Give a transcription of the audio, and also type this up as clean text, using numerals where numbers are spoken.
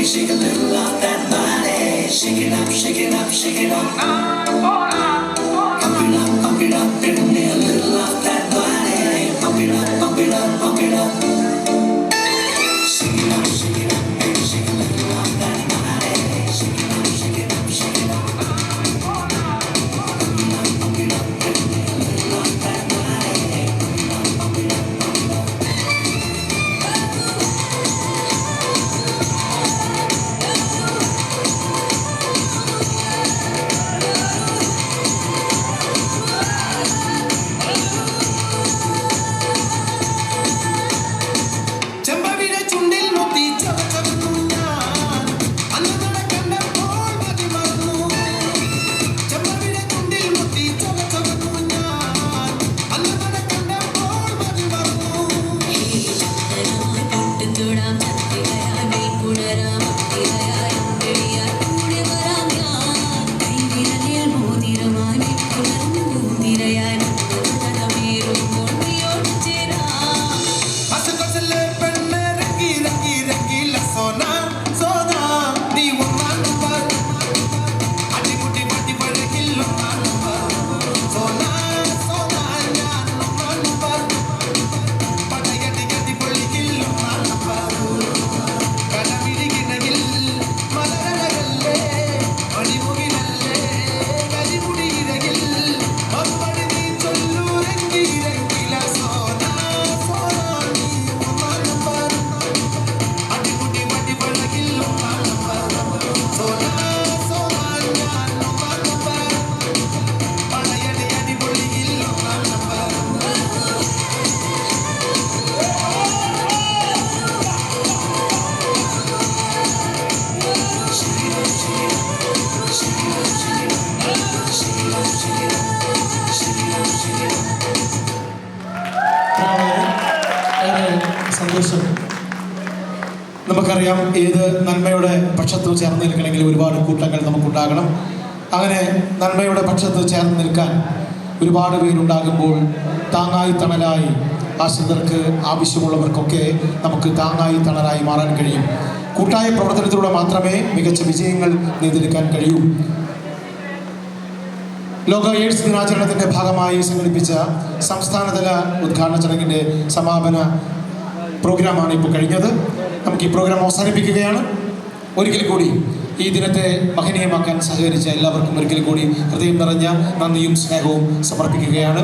Shake a little of that body. Shake it up, shake it up, shake it up. Pump it up, give me a little of that body. Pump it up, pump it up, pump it up. Shake it up, shake it up, baby, shake a little of that body. Shake it up, shake it up, shake it up. Pump it up, give me a little of that body. Pump it up, pump it up. സന്തോഷം. നമുക്കറിയാം ഏത് നന്മയുടെ പക്ഷത്ത് ചേർന്ന് നിൽക്കണമെങ്കിൽ ഒരുപാട് കൂട്ടങ്ങൾ നമുക്കുണ്ടാകണം. അങ്ങനെ നന്മയുടെ പക്ഷത്ത് ചേർന്ന് നിൽക്കാൻ ഒരുപാട് പേരുണ്ടാകുമ്പോൾ താങ്ങായി തണലായി ആശ്രിതർക്ക് ആവശ്യമുള്ളവർക്കൊക്കെ നമുക്ക് താങ്ങായി തണലായി മാറാൻ കഴിയും. കൂട്ടായ പ്രവർത്തനത്തിലൂടെ മാത്രമേ മികച്ച വിജയങ്ങൾ നേടിയെടുക്കാൻ കഴിയൂ. ലോക എയ്ഡ്സ് ദിനാചരണത്തിൻ്റെ ഭാഗമായി സംഘടിപ്പിച്ച സംസ്ഥാനതല ഉദ്ഘാടന ചടങ്ങിൻ്റെ സമാപന പ്രോഗ്രാമാണ് ഇപ്പോൾ കഴിഞ്ഞത്. നമുക്ക് ഈ പ്രോഗ്രാം അവസാനിപ്പിക്കുകയാണ്. ഒരിക്കൽ കൂടി ഈ ദിനത്തെ മഹനീയമാക്കാൻ സഹകരിച്ച എല്ലാവർക്കും ഒരിക്കൽ കൂടി ഹൃദയം നിറഞ്ഞ നന്ദിയും സ്നേഹവും സമർപ്പിക്കുകയാണ്.